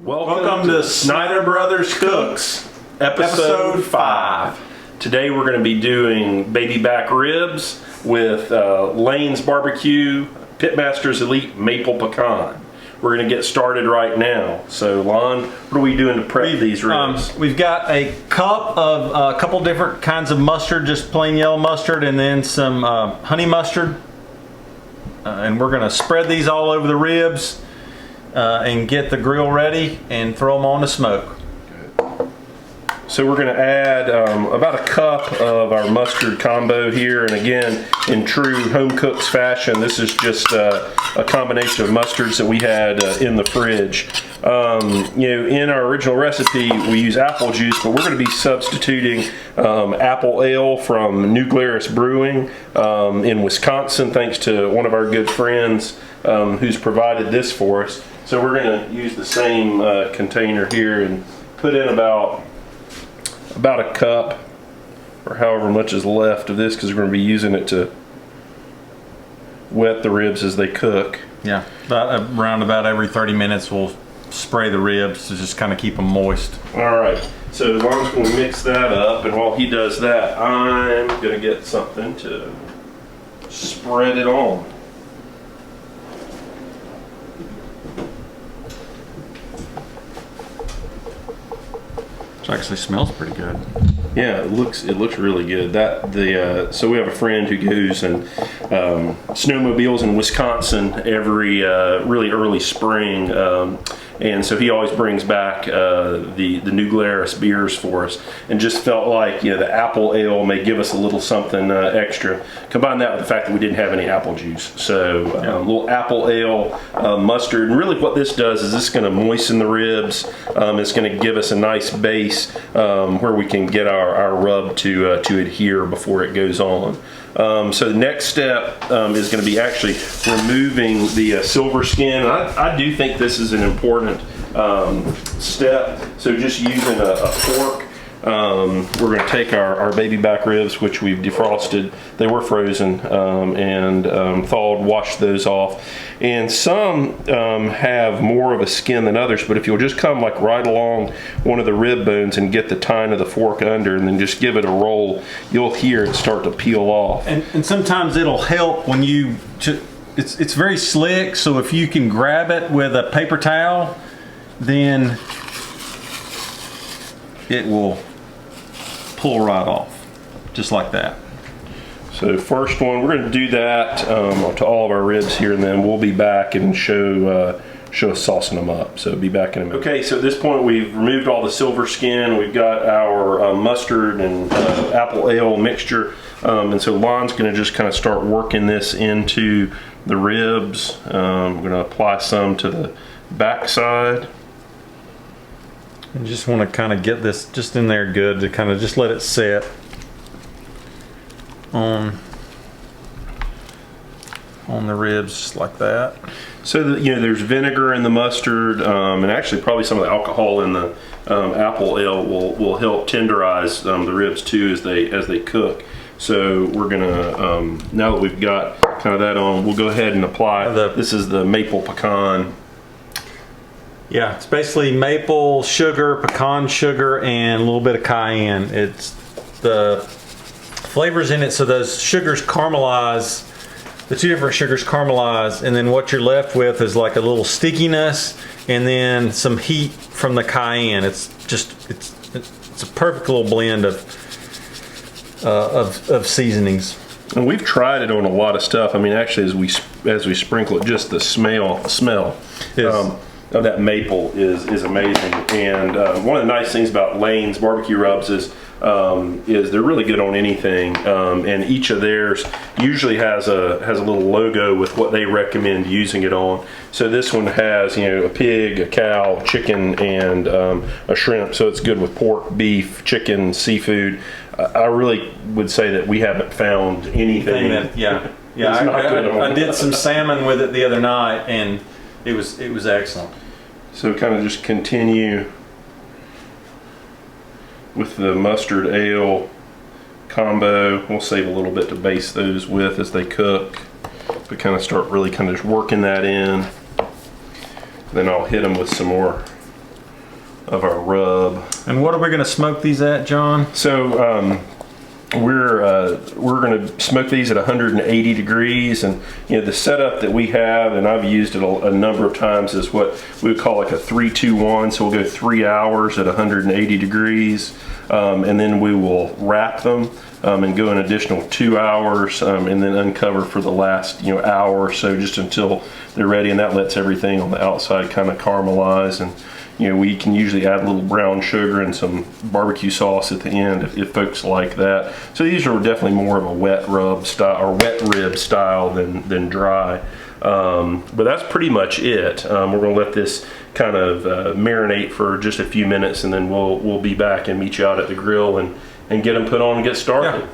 Welcome to Sniyder Brothers Cooks, episode 5. Today we're going to be doing baby back ribs with Lane's Barbecue Pitmaster's Elite Maple Pecan. We're going to get started right now. So, Lon, what are we doing to prep these ribs? We've got a cup of a couple different kinds of mustard, just plain yellow mustard, and then some honey mustard. And we're going to spread these all over the ribs and get the grill ready and throw them on the smoke. So we're going to add about a cup of our mustard combo here, and again, in true home cooks fashion, this is just a combination of mustards that we had in the fridge. In our original recipe, we use apple juice, but we're going to be substituting apple ale from New Glarus Brewing in Wisconsin, thanks to one of our good friends who's provided this for us. So we're going to use the same container here and put in about a cup or however much is left of this, because we're going to be using it to wet the ribs as they cook. Yeah, around about every 30 minutes we'll spray the ribs to just kind of keep them moist. All right, so Lon's going to mix that up, and while he does that, I'm going to get something to spread it on. Which actually smells pretty good. Yeah, it looks really good. So we have a friend who goes and snowmobiles in Wisconsin every really early spring, and so he always brings back the New Glarus beers for us, and just felt like the apple ale may give us a little something extra. Combine that with the fact that we didn't have any apple juice, so a little apple ale, mustard, and really what this does is this is going to moisten the ribs. It's going to give us a nice base where we can get our rub to adhere before it goes on. So the next step is going to be actually removing the silver skin. I do think this is an important step. So just using a fork, we're going to take our baby back ribs, which we've defrosted. They were frozen and thawed, washed those off. And some have more of a skin than others, but if you'll just come like right along one of the rib bones and get the tine of the fork under and then just give it a roll, you'll hear it start to peel off. And sometimes it'll help when you, it's very slick, so if you can grab it with a paper towel, then it will pull right off, just like that. So first one, we're going to do that to all of our ribs here, and then we'll be back and show us saucing them up. So be back in a minute. Okay, so at this point we've removed all the silver skin. We've got our mustard and apple ale mixture, and so Lon's going to just kind of start working this into the ribs. We're going to apply some to the back side. You just want to kind of get this just in there good to kind of just let it set on the ribs, just like that. So that, there's vinegar in the mustard, and actually probably some of the alcohol in the apple ale will help tenderize the ribs too as they cook. So we're gonna now that we've got kind of that on, we'll go ahead and apply. This is the maple pecan. Yeah, it's basically maple sugar, pecan sugar, and a little bit of cayenne. It's the flavors in it, so those sugars caramelize, the two different sugars caramelize, and then what you're left with is like a little stickiness and then some heat from the cayenne. It's a perfect little blend of seasonings. And we've tried it on a lot of stuff. I mean, actually, as we sprinkle it, just the smell of that maple is amazing. And one of the nice things about Lane's barbecue rubs is they're really good on anything, and each of theirs usually has a little logo with what they recommend using it on. So this one has a pig, a cow, chicken, and a shrimp. So it's good with pork, beef, chicken, seafood. I really would say that we haven't found anything that I did some salmon with it the other night, and it was excellent. So kind of just continue with the mustard ale combo. We'll save a little bit to baste those with as they cook, but kind of start really kind of just working that in. Then I'll hit them with some more of our rub. And what are we going to smoke these at, John? So we're going to smoke these at 180 degrees, and the setup that we have, and I've used it a number of times, is what we would call like a 3-2-1. So we'll go 3 hours at 180 degrees, and then we will wrap them and go an additional 2 hours, and then uncover for the last hour or so, just until they're ready, and that lets everything on the outside kind of caramelize. And we can usually add a little brown sugar and some barbecue sauce at the end if folks like that. So these are definitely more of a wet rub style, or wet rib style, than dry. But that's pretty much it. We're going to let this kind of marinate for just a few minutes, and then we'll be back and meet you out at the grill and get them put on and get started. Yeah.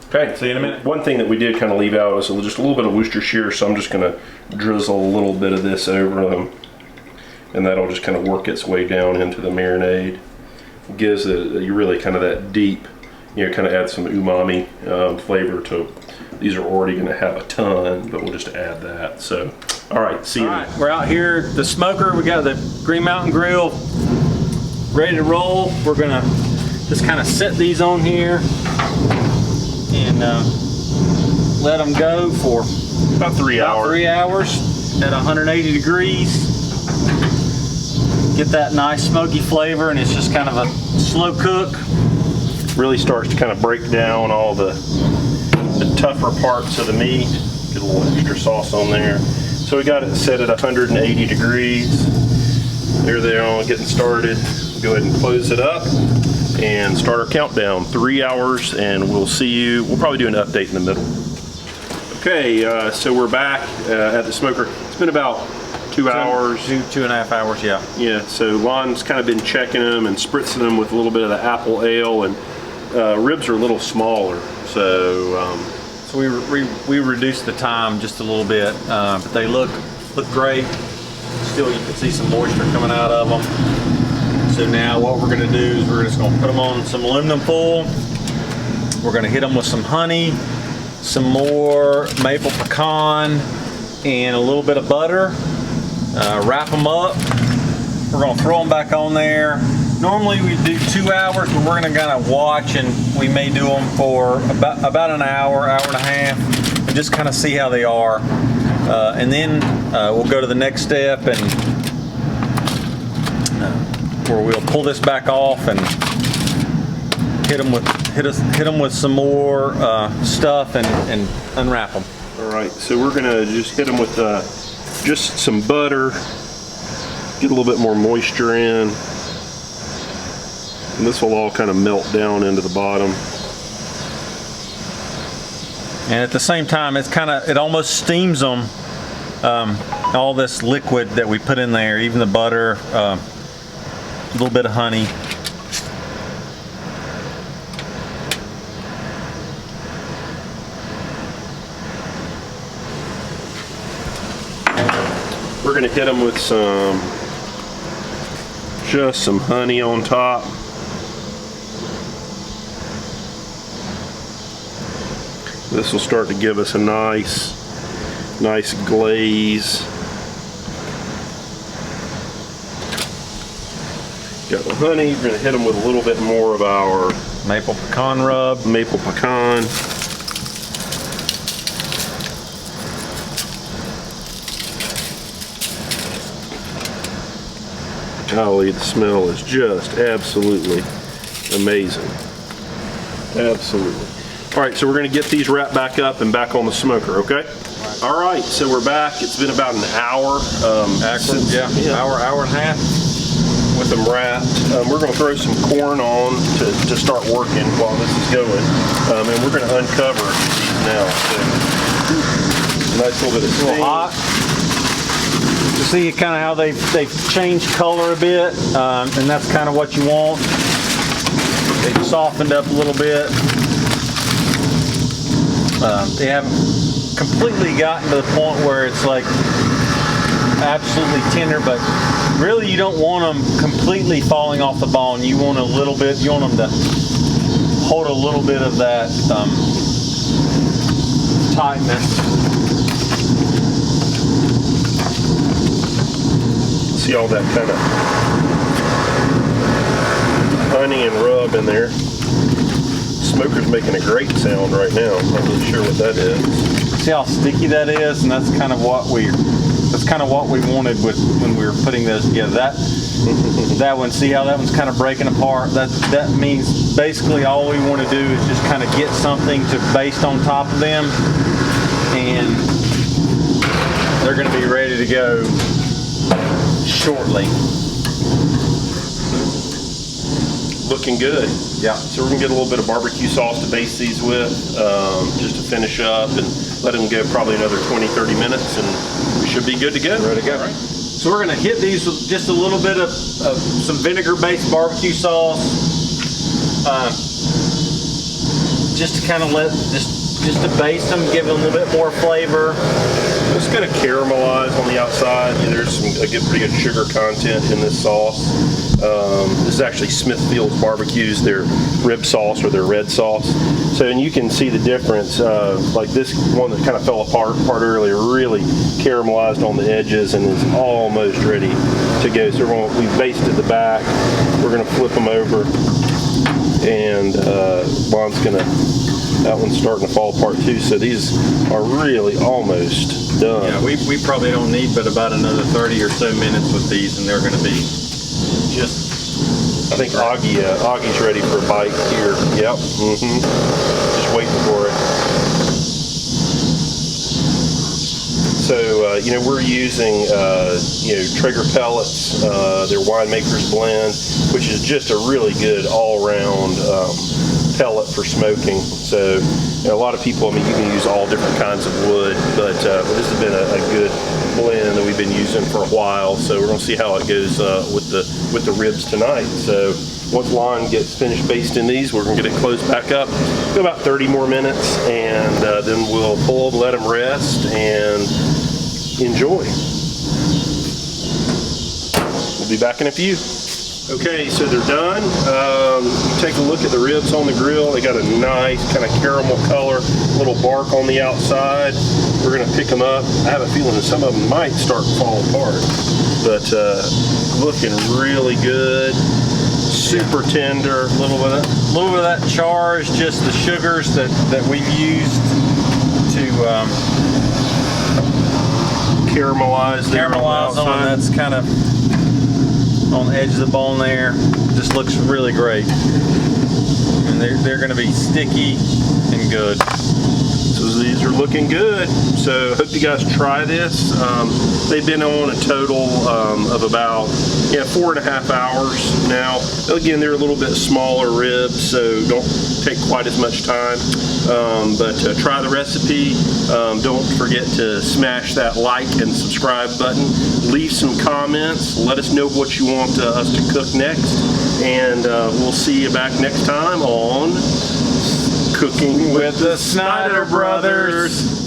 Okay, see you in a minute. One thing that we did kind of leave out was just a little bit of Worcestershire, so I'm just going to drizzle a little bit of this over them. And that'll just kind of work its way down into the marinade. It gives you really kind of that deep, kind of add some umami flavor to. These are already going to have a ton, but we'll just add that. So, all right, see you. All right, we're out here at the smoker. We got the Green Mountain Grill ready to roll. We're gonna just kind of set these on here and let them go for about 3 hours. 3 hours at 180 degrees. Get that nice smoky flavor, and it's just kind of a slow cook. Really starts to kind of break down all the tougher parts of the meat. Get a little extra sauce on there. So we got it set at 180 degrees. There they are, getting started. Go ahead and close it up and start our countdown. 3 hours, and we'll see you. We'll probably do an update in the middle. Okay, so we're back at the smoker. It's been about 2 hours. 2.5 hours, yeah. Yeah, so Lon's kind of been checking them and spritzing them with a little bit of the apple ale, and ribs are a little smaller, so we reduced the time just a little bit, but they look great. Still, you can see some moisture coming out of them. So now what we're going to do is we're just going to put them on some aluminum foil. We're going to hit them with some honey, some more maple pecan, and a little bit of butter. Wrap them up. We're going to throw them back on there. Normally we do 2 hours, but we're going to kind of watch, and we may do them for about an hour, hour and a half, and just kind of see how they are. And then we'll go to the next step, and where we'll pull this back off and hit them with some more stuff and unwrap them. All right, so we're going to just hit them with just some butter, get a little bit more moisture in, and this will all kind of melt down into the bottom. And at the same time, it almost steams them. All this liquid that we put in there, even the butter, a little bit of honey. We're going to hit them with just some honey on top. This will start to give us a nice glaze. Got the honey. We're going to hit them with a little bit more of our maple pecan rub. Maple pecan. Golly, the smell is just absolutely amazing. Absolutely. All right, so we're going to get these wrapped back up and back on the smoker, okay? All right, so we're back. It's been about an hour. Hour and a half. With them wrapped. We're going to throw some corn on to start working while this is going. And we're going to uncover these now. So, nice little bit of steam. A little hot. You see kind of how they've changed color a bit, and that's kind of what you want. They've softened up a little bit. They haven't completely gotten to the point where it's like absolutely tender, but really you don't want them completely falling off the bone. You want a little bit. You want them to hold a little bit of that tightness. See all that kind of onion rub in there. Smoker's making a great sound right now. I'm not really sure what that is. See how sticky that is, and that's kind of what we wanted with when we were putting those together. That one, see how that one's kind of breaking apart? That means basically all we want to do is just kind of get something to baste on top of them, and they're going to be ready to go shortly. Looking good. Yeah. So we're gonna get a little bit of barbecue sauce to baste these with, just to finish up and let them go probably another 20-30 minutes, and we should be good to go. Ready to go. Right. So we're gonna hit these with just a little bit of some vinegar-based barbecue sauce, just to kind of just to baste them, give them a little bit more flavor. It's going to caramelize on the outside. There's pretty good sugar content in this sauce. This is actually Smithfield's Barbecues, their rib sauce or their red sauce. So, and you can see the difference. Like this one that kind of fell apart earlier, really caramelized on the edges and is almost ready to go. So we've basted the back. We're going to flip them over, and that one's starting to fall apart too. So these are really almost done. Yeah, we probably don't need but about another 30 or so minutes with these, and they're going to be just. I think Augie's ready for a bite here. Yep. Just waiting for it. So we're using Traeger pellets, their winemaker's blend, which is just a really good all-around pellet for smoking. So a lot of people, you can use all different kinds of wood, but this has been a good blend that we've been using for a while. So we're going to see how it goes with the ribs tonight. So once Lon gets finished basting these, we're going to get it closed back up. Go about 30 more minutes, and then we'll pull them, let them rest, and enjoy. We'll be back in a few. Okay, so they're done. Take a look at the ribs on the grill. They got a nice kind of caramel color, little bark on the outside. We're going to pick them up. I have a feeling that some of them might start to fall apart, but looking really good. Super tender. A little bit of that char is just the sugars that we've used to caramelize on. That's kind of on the edge of the bone there. Just looks really great, and they're going to be sticky and good. So these are looking good. So hope you guys try this. They've been on a total of about 4.5 hours now. Again, they're a little bit smaller ribs, so don't take quite as much time. But try the recipe. Don't forget to smash that like and subscribe button. Leave some comments. Let us know what you want us to cook next. And we'll see you back next time on Cooking with the Sniyder Brothers.